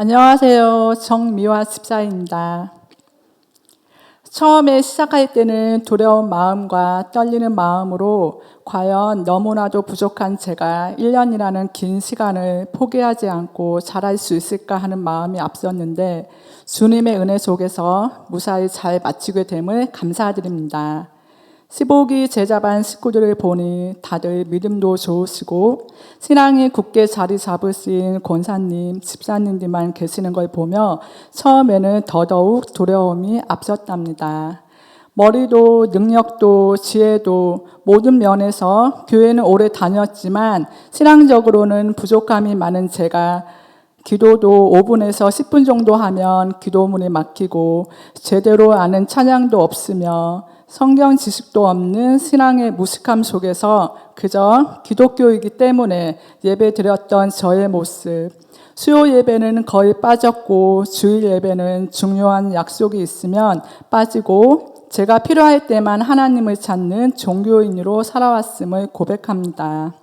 안녕하세요. 정미화 집사입니다. 처음에 시작할 때는 두려운 마음과 떨리는 마음으로 과연 너무나도 부족한 제가 1년이라는 긴 시간을 포기하지 않고 잘할 수 있을까 하는 마음이 앞섰는데 주님의 은혜 속에서 무사히 잘 마치게 됨을 감사드립니다. 15기 제자반 식구들을 보니 다들 믿음도 좋으시고 신앙이 굳게 자리 잡으신 권사님, 집사님들만 계시는 걸 보며 처음에는 더더욱 두려움이 앞섰답니다. 머리도 능력도 지혜도 모든 면에서 교회는 오래 다녔지만 신앙적으로는 부족함이 많은 제가 기도도 5분에서 10분 정도 하면 기도문이 막히고 제대로 아는 찬양도 없으며 성경 지식도 없는 신앙의 무식함 속에서 그저 기독교이기 때문에 예배 드렸던 저의 모습, 수요 예배는 거의 빠졌고 주일 예배는 중요한 약속이 있으면 빠지고 제가 필요할 때만 하나님을 찾는 종교인으로 살아왔음을 고백합니다.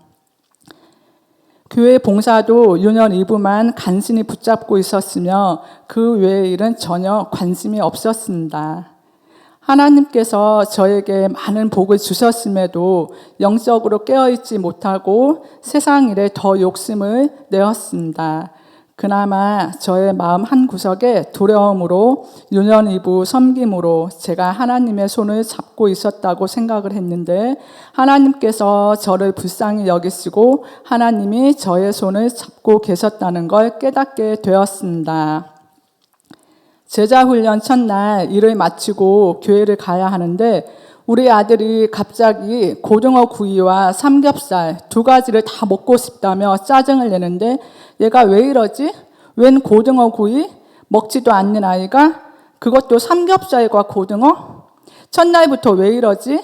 교회 봉사도 유년 일부만 간신히 붙잡고 있었으며 그 외의 일은 전혀 관심이 없었습니다. 하나님께서 저에게 많은 복을 주셨음에도 영적으로 깨어있지 못하고 세상 일에 더 욕심을 내었습니다. 그나마 저의 마음 한구석에 두려움으로 유년 이부 섬김으로 제가 하나님의 손을 잡고 있었다고 생각을 했는데 하나님께서 저를 불쌍히 여기시고 하나님이 저의 손을 잡고 계셨다는 걸 깨닫게 되었습니다. 제자훈련 첫날 일을 마치고 교회를 가야 하는데 우리 아들이 갑자기 고등어 구이와 삼겹살 두 가지를 다 먹고 싶다며 짜증을 내는데 얘가 왜 이러지? 웬 고등어 구이? 먹지도 않는 아이가? 그것도 삼겹살과 고등어? 첫날부터 왜 이러지?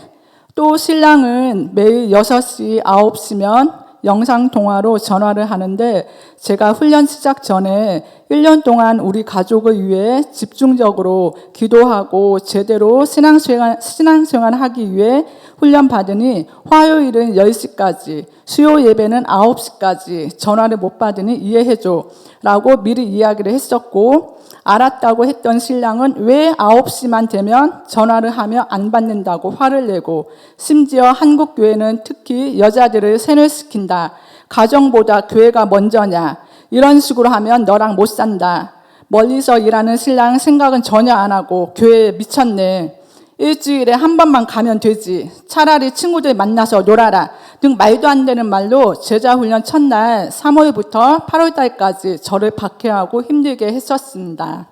또 신랑은 매일 6시, 9시면 영상통화로 전화를 하는데 제가 훈련 시작 전에 1년 동안 우리 가족을 위해 집중적으로 기도하고 제대로 신앙생활 하기 위해 훈련 받으니 화요일은 10시까지, 수요 예배는 9시까지 전화를 못 받으니 이해해줘 라고 미리 이야기를 했었고 알았다고 했던 신랑은 왜 9시만 되면 전화를 하며 안 받는다고 화를 내고 심지어 한국 교회는 특히 여자들을 세뇌시킨다. 가정보다 교회가 먼저냐. 이런 식으로 하면 너랑 못 산다. 멀리서 일하는 신랑 생각은 전혀 안 하고 교회에 미쳤네. 일주일에 한 번만 가면 되지. 차라리 친구들 만나서 놀아라. 등 말도 안 되는 말로 제자훈련 첫날 3월부터 8월달까지 저를 박해하고 힘들게 했었습니다.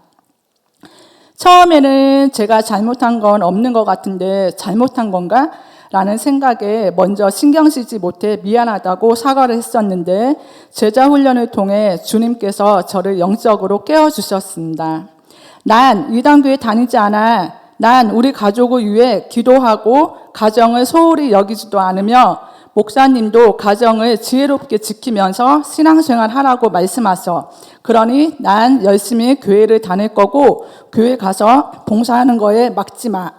처음에는 제가 잘못한 건 없는 것 같은데 잘못한 건가? 라는 생각에 먼저 신경 쓰지 못해 미안하다고 사과를 했었는데 제자훈련을 통해 주님께서 저를 영적으로 깨워주셨습니다. 난 이단교회 다니지 않아. 난 우리 가족을 위해 기도하고 가정을 소홀히 여기지도 않으며 목사님도 가정을 지혜롭게 지키면서 신앙생활 하라고 말씀하셔. 그러니 난 열심히 교회를 다닐 거고 교회 가서 봉사하는 거에 막지 마.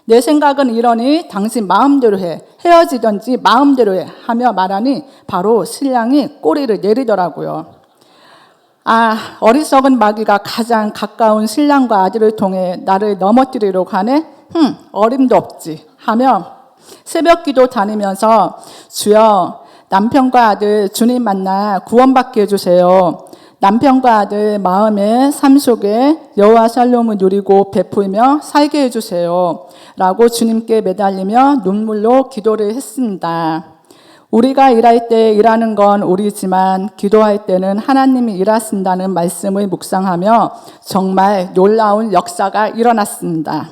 내 생각은 이러니 당신 마음대로 해. 헤어지든지 마음대로 해. 하며 말하니 바로 신랑이 꼬리를 내리더라고요. 어리석은 마귀가 가장 가까운 신랑과 아들을 통해 나를 넘어뜨리려고 하네? 어림도 없지. 하며 새벽기도 다니면서 주여 남편과 아들 주님 만나 구원받게 해주세요. 남편과 아들 마음의 삶 속에 여호와 샬롬을 누리고 베풀며 살게 해주세요. 라고 주님께 매달리며 눈물로 기도를 했습니다. 우리가 일할 때 일하는 건 우리지만 기도할 때는 하나님이 일하신다는 말씀을 묵상하며 정말 놀라운 역사가 일어났습니다.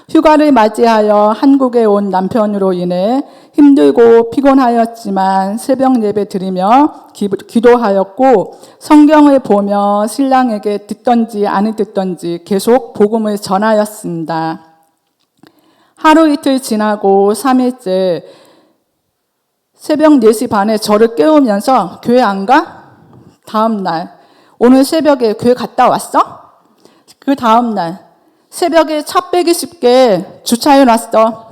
휴가를 맞이하여 한국에 온 남편으로 인해 힘들고 피곤하였지만 새벽 예배 드리며 기도하였고 성경을 보며 신랑에게 듣던지 안 듣던지 계속 복음을 전하였습니다. 하루 이틀 지나고 3일째 새벽 4시 반에 저를 깨우면서 교회 안 가? 다음 날 오늘 새벽에 교회 갔다 왔어? 그 다음 날 새벽에 차 빼기 쉽게 주차해놨어.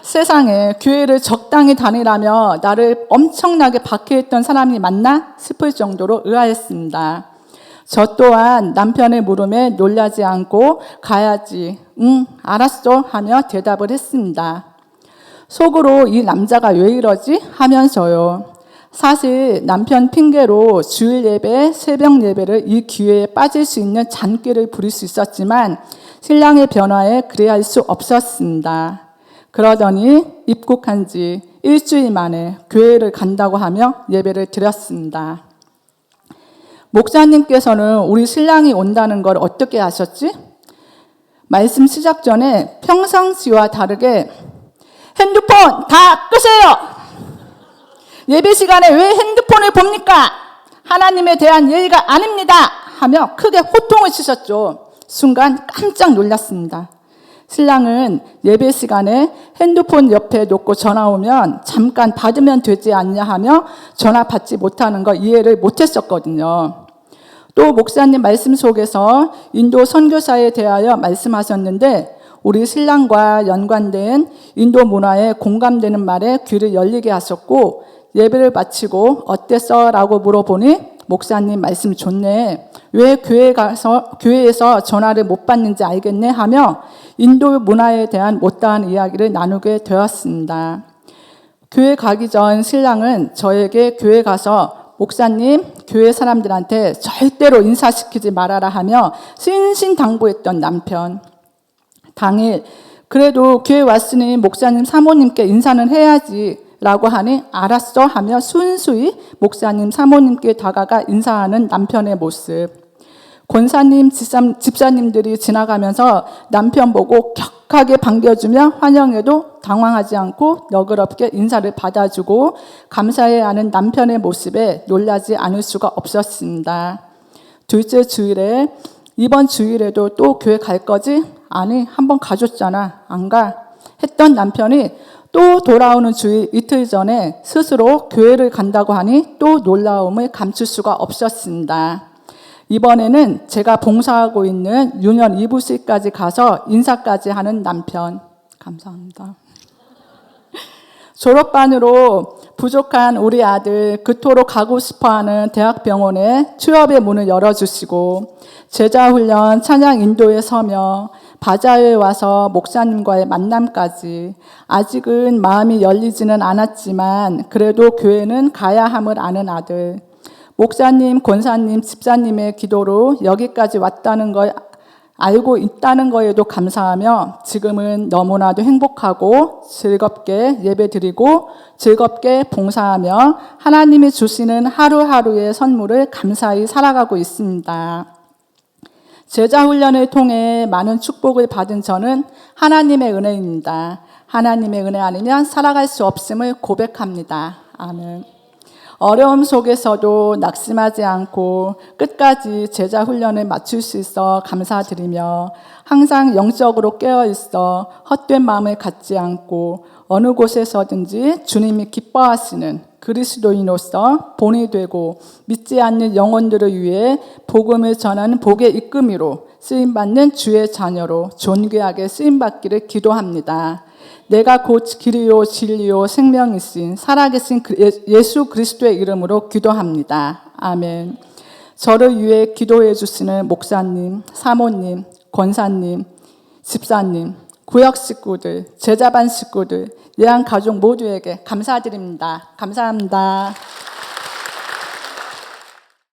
세상에 교회를 적당히 다니라며 나를 엄청나게 박해했던 사람이 맞나 싶을 정도로 의아했습니다. 저 또한 남편의 물음에 놀라지 않고 가야지, 응, 알았어 하며 대답을 했습니다. 속으로 이 남자가 왜 이러지 하면서요. 사실 남편 핑계로 주일 예배, 새벽 예배를 이 기회에 빠질 수 있는 잔꾀를 부릴 수 있었지만 신랑의 변화에 그래야 수 없었습니다. 그러더니 입국한 지 일주일 만에 교회를 간다고 하며 예배를 드렸습니다. 목사님께서는 우리 신랑이 온다는 걸 어떻게 아셨지? 말씀 시작 전에 평상시와 다르게 핸드폰 다 끄세요! 예배 시간에 왜 핸드폰을 봅니까? 하나님에 대한 예의가 아닙니다! 하며 크게 호통을 치셨죠. 순간 깜짝 놀랐습니다. 신랑은 예배 시간에 핸드폰 옆에 놓고 전화 오면 잠깐 받으면 되지 않냐 하며 전화 받지 못하는 거 이해를 못했었거든요. 또 목사님 말씀 속에서 인도 선교사에 대하여 말씀하셨는데 우리 신랑과 연관된 인도 문화에 공감되는 말에 귀를 열리게 하셨고 예배를 마치고 어땠어? 라고 물어보니 목사님 말씀 좋네. 왜 교회에서 전화를 못 받는지 알겠네 하며 인도 문화에 대한 못다한 이야기를 나누게 되었습니다. 교회 가기 전 신랑은 저에게 교회 가서 목사님, 교회 사람들한테 절대로 인사시키지 말아라 하며 신신당부했던 남편. 당일 그래도 교회 왔으니 목사님 사모님께 인사는 해야지 라고 하니 알았어 하며 순수히 목사님 사모님께 다가가 인사하는 남편의 모습. 권사님 집사님들이 지나가면서 남편 보고 격하게 반겨주며 환영해도 당황하지 않고 너그럽게 인사를 받아주고 감사해하는 남편의 모습에 놀라지 않을 수가 없었습니다. 둘째 주일에 이번 주일에도 또 교회 갈 거지? 아니, 한번 가줬잖아. 안 가? 했던 남편이 또 돌아오는 주일 이틀 전에 스스로 교회를 간다고 하니 또 놀라움을 감출 수가 없었습니다. 이번에는 제가 봉사하고 있는 유년 이부실까지 가서 인사까지 하는 남편. 감사합니다. 졸업반으로 부족한 우리 아들 그토록 가고 싶어하는 대학병원에 취업의 문을 열어주시고 제자훈련 찬양 인도에 서며 바자회에 와서 목사님과의 만남까지 아직은 마음이 열리지는 않았지만 그래도 교회는 가야 함을 아는 아들. 목사님, 권사님, 집사님의 기도로 여기까지 왔다는 걸 알고 있다는 거에도 감사하며 지금은 너무나도 행복하고 즐겁게 예배드리고 즐겁게 봉사하며 하나님이 주시는 하루하루의 선물을 감사히 살아가고 있습니다. 제자훈련을 통해 많은 축복을 받은 저는 하나님의 은혜입니다. 하나님의 은혜 아니면 살아갈 수 없음을 고백합니다. 아멘. 어려움 속에서도 낙심하지 않고 끝까지 제자 훈련을 마칠 수 있어 감사드리며 항상 영적으로 깨어있어 헛된 마음을 갖지 않고 어느 곳에서든지 주님이 기뻐하시는 그리스도인으로서 본이 되고 믿지 않는 영혼들을 위해 복음을 전하는 복의 이끌미로 쓰임받는 주의 자녀로 존귀하게 쓰임받기를 기도합니다. 내가 곧 길이요 진리요 생명이신 살아계신 예수 그리스도의 이름으로 기도합니다. 아멘. 저를 위해 기도해 주시는 목사님, 사모님, 권사님, 집사님, 구역 식구들, 제자반 식구들, 예한 가족 모두에게 감사드립니다. 감사합니다.